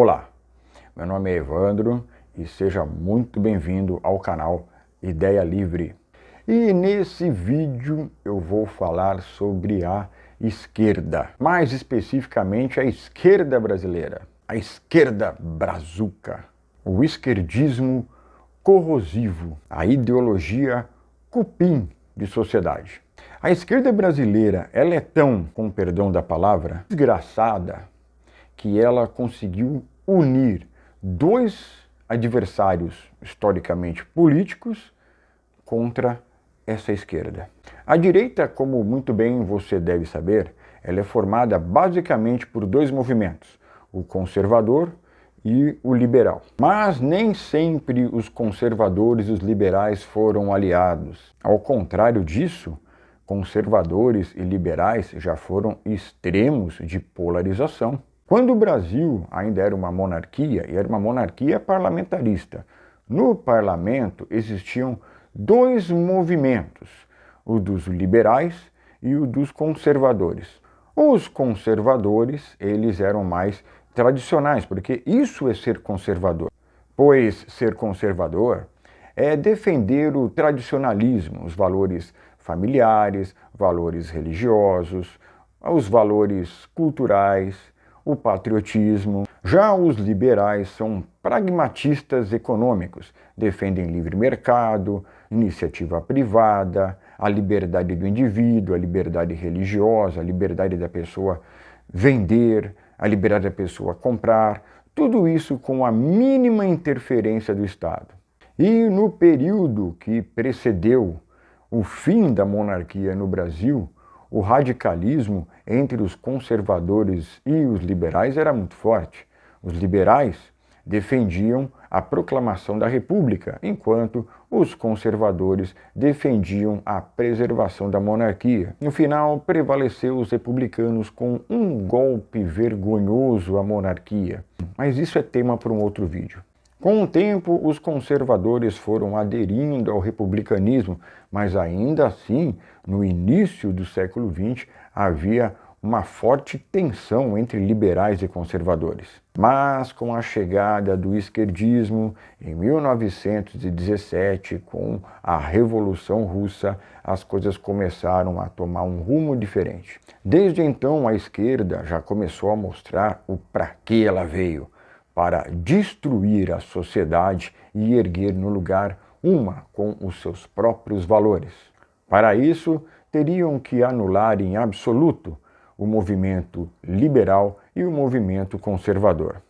Olá, meu nome é Evandro e seja muito bem-vindo ao canal Ideia Livre. E nesse vídeo eu vou falar sobre a esquerda, mais especificamente a esquerda brasileira, a esquerda brazuca, o esquerdismo corrosivo, a ideologia cupim de sociedade. A esquerda brasileira, ela é tão, com perdão da palavra, desgraçada, que ela conseguiu unir dois adversários historicamente políticos contra essa esquerda. A direita, como muito bem você deve saber, ela é formada basicamente por dois movimentos, o conservador e o liberal. Mas nem sempre os conservadores e os liberais foram aliados. Ao contrário disso, conservadores e liberais já foram extremos de polarização. Quando o Brasil ainda era uma monarquia, e era uma monarquia parlamentarista, no parlamento existiam dois movimentos, o dos liberais e o dos conservadores. Os conservadores, eles eram mais tradicionais, porque isso é ser conservador. Pois ser conservador é defender o tradicionalismo, os valores familiares, valores religiosos, os valores culturais, o patriotismo. Já os liberais são pragmatistas econômicos, defendem livre mercado, iniciativa privada, a liberdade do indivíduo, a liberdade religiosa, a liberdade da pessoa vender, a liberdade da pessoa comprar, tudo isso com a mínima interferência do Estado. E no período que precedeu o fim da monarquia no Brasil, o radicalismo entre os conservadores e os liberais era muito forte. Os liberais defendiam a proclamação da República, enquanto os conservadores defendiam a preservação da monarquia. No final, prevaleceu os republicanos com um golpe vergonhoso à monarquia. Mas isso é tema para um outro vídeo. Com o tempo, os conservadores foram aderindo ao republicanismo, mas ainda assim, no início do século XX, havia uma forte tensão entre liberais e conservadores. Mas com a chegada do esquerdismo, em 1917, com a Revolução Russa, as coisas começaram a tomar um rumo diferente. Desde então, a esquerda já começou a mostrar o para que ela veio, para destruir a sociedade e erguer no lugar uma com os seus próprios valores. Para isso, teriam que anular em absoluto o movimento liberal e o movimento conservador.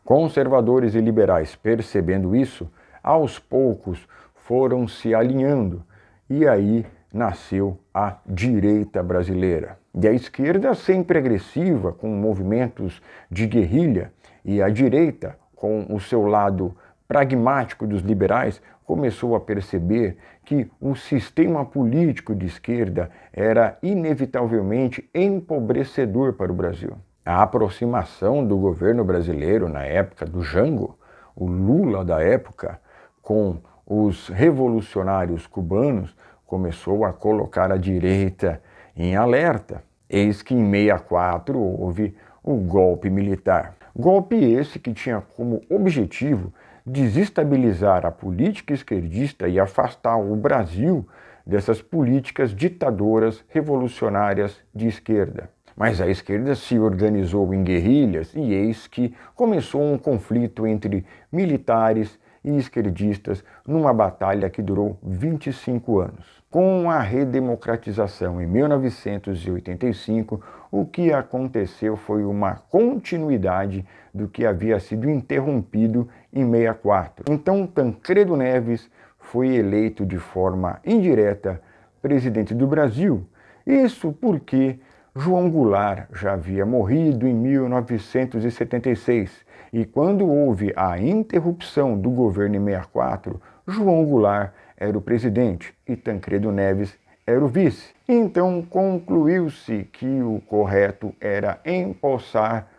Conservadores e liberais, percebendo isso, aos poucos foram se alinhando e aí nasceu a direita brasileira. E a esquerda sempre agressiva, com movimentos de guerrilha, e a direita, com o seu lado pragmático dos liberais, começou a perceber que o sistema político de esquerda era inevitavelmente empobrecedor para o Brasil. A aproximação do governo brasileiro na época do Jango, o Lula da época, com os revolucionários cubanos, começou a colocar a direita em alerta. Eis que em 64 houve o golpe militar. Golpe esse que tinha como objetivo desestabilizar a política esquerdista e afastar o Brasil dessas políticas ditadoras revolucionárias de esquerda. Mas a esquerda se organizou em guerrilhas e eis que começou um conflito entre militares e esquerdistas numa batalha que durou 25 anos. Com a redemocratização em 1985, o que aconteceu foi uma continuidade do que havia sido interrompido em 64. Então Tancredo Neves foi eleito de forma indireta presidente do Brasil. Isso porque João Goulart já havia morrido em 1976 e quando houve a interrupção do governo em 64, João Goulart era o presidente e Tancredo Neves era o vice. Então concluiu-se que o correto era empossar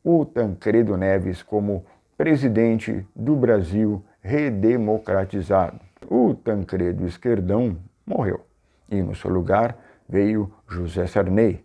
o Tancredo Neves como presidente do Brasil redemocratizado. O Tancredo Esquerdão morreu e no seu lugar veio José Sarney.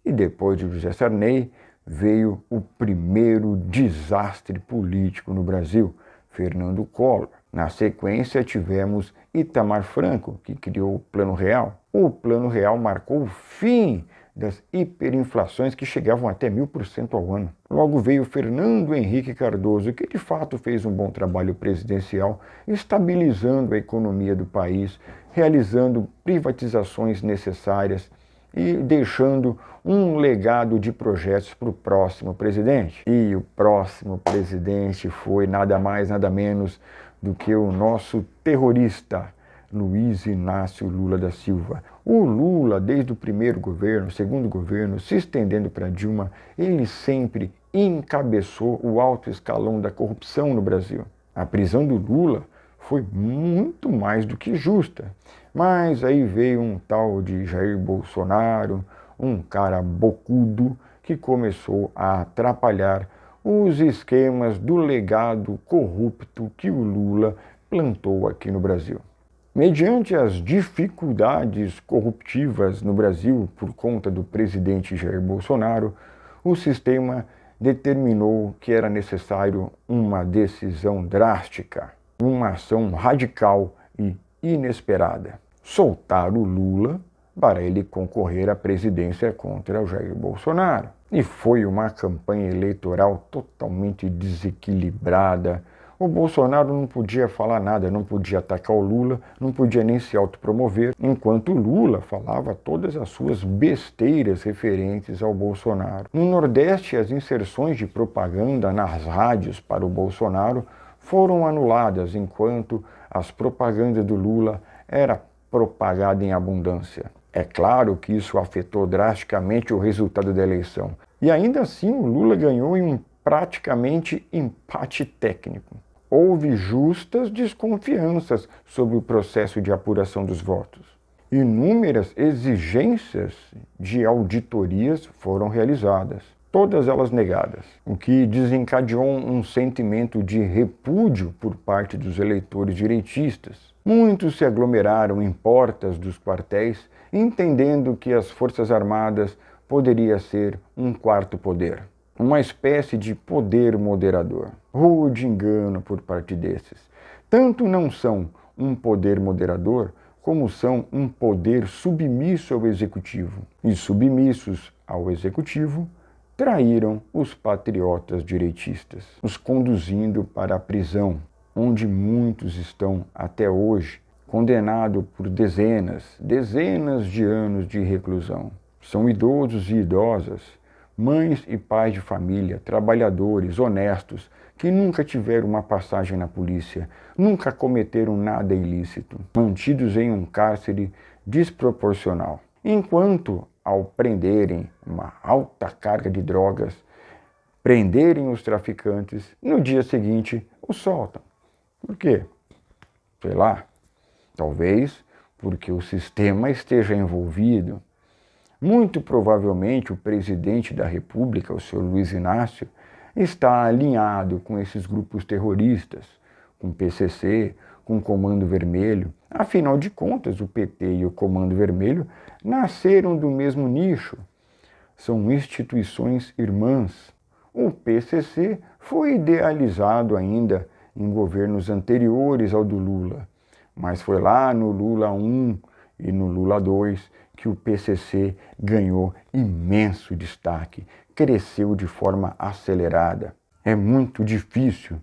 E depois de José Sarney veio o primeiro desastre político no Brasil, Fernando Collor. Na sequência, tivemos Itamar Franco, que criou o Plano Real. O Plano Real marcou o fim das hiperinflações que chegavam até 1000% ao ano. Logo veio Fernando Henrique Cardoso, que de fato fez um bom trabalho presidencial, estabilizando a economia do país, realizando privatizações necessárias e deixando um legado de projetos para o próximo presidente. E o próximo presidente foi nada mais, nada menos do que o nosso terrorista, Luiz Inácio Lula da Silva. O Lula, desde o primeiro governo, segundo governo, se estendendo para Dilma, ele sempre encabeçou o alto escalão da corrupção no Brasil. A prisão do Lula foi muito mais do que justa. Mas aí veio um tal de Jair Bolsonaro, um cara bocudo, que começou a atrapalhar os esquemas do legado corrupto que o Lula plantou aqui no Brasil. Mediante as dificuldades corruptivas no Brasil por conta do presidente Jair Bolsonaro, o sistema determinou que era necessário uma decisão drástica, uma ação radical e inesperada: soltar o Lula para ele concorrer à presidência contra o Jair Bolsonaro. E foi uma campanha eleitoral totalmente desequilibrada. O Bolsonaro não podia falar nada, não podia atacar o Lula, não podia nem se autopromover, enquanto o Lula falava todas as suas besteiras referentes ao Bolsonaro. No Nordeste, as inserções de propaganda nas rádios para o Bolsonaro foram anuladas, enquanto as propagandas do Lula eram propagadas em abundância. É claro que isso afetou drasticamente o resultado da eleição. E ainda assim o Lula ganhou em um praticamente empate técnico. Houve justas desconfianças sobre o processo de apuração dos votos. Inúmeras exigências de auditorias foram realizadas, todas elas negadas, o que desencadeou um sentimento de repúdio por parte dos eleitores direitistas. Muitos se aglomeraram em portas dos quartéis, entendendo que as Forças Armadas poderia ser um quarto poder, uma espécie de poder moderador. Rude engano por parte desses. Tanto não são um poder moderador, como são um poder submisso ao executivo. E submissos ao executivo, traíram os patriotas direitistas, os conduzindo para a prisão, onde muitos estão até hoje condenados por dezenas de anos de reclusão. São idosos e idosas, mães e pais de família, trabalhadores honestos, que nunca tiveram uma passagem na polícia, nunca cometeram nada ilícito, mantidos em um cárcere desproporcional. Enquanto, ao prenderem uma alta carga de drogas, prenderem os traficantes, no dia seguinte os soltam. Por quê? Sei lá, talvez porque o sistema esteja envolvido. Muito provavelmente o presidente da República, o senhor Luiz Inácio, está alinhado com esses grupos terroristas, com o PCC, com o Comando Vermelho. Afinal de contas, o PT e o Comando Vermelho nasceram do mesmo nicho. São instituições irmãs. O PCC foi idealizado ainda em governos anteriores ao do Lula, mas foi lá no Lula I e no Lula II que o PCC ganhou imenso destaque, cresceu de forma acelerada. É muito difícil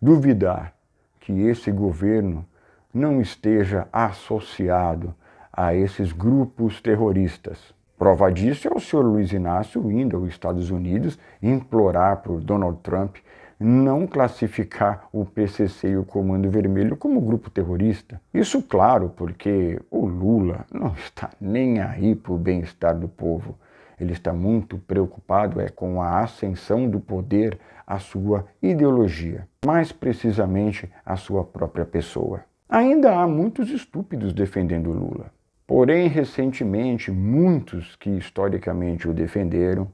duvidar que esse governo não esteja associado a esses grupos terroristas. Prova disso é o senhor Luiz Inácio indo aos Estados Unidos implorar por Donald Trump não classificar o PCC e o Comando Vermelho como grupo terrorista. Isso, claro, porque o Lula não está nem aí para o bem-estar do povo. Ele está muito preocupado com a ascensão do poder, a sua ideologia, mais precisamente a sua própria pessoa. Ainda há muitos estúpidos defendendo o Lula. Porém, recentemente, muitos que historicamente o defenderam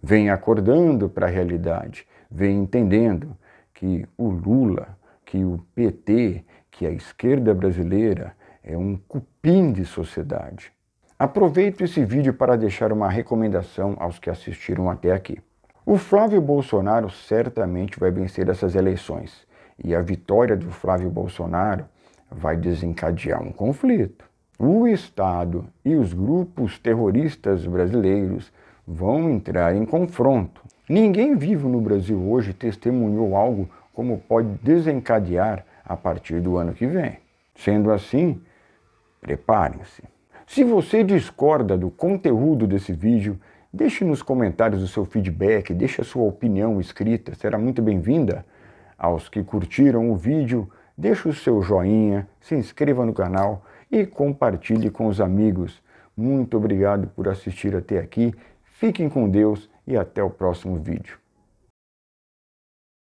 vêm acordando para a realidade, vêm entendendo que o Lula, que o PT, que a esquerda brasileira é um cupim de sociedade. Aproveito esse vídeo para deixar uma recomendação aos que assistiram até aqui. O Flávio Bolsonaro certamente vai vencer essas eleições e a vitória do Flávio Bolsonaro vai desencadear um conflito. O Estado e os grupos terroristas brasileiros vão entrar em confronto. Ninguém vivo no Brasil hoje testemunhou algo como pode desencadear a partir do ano que vem. Sendo assim, preparem-se. Se você discorda do conteúdo desse vídeo, deixe nos comentários o seu feedback, deixe a sua opinião escrita, será muito bem-vinda. Aos que curtiram o vídeo, deixe o seu joinha, se inscreva no canal e compartilhe com os amigos. Muito obrigado por assistir até aqui, fiquem com Deus e até o próximo vídeo.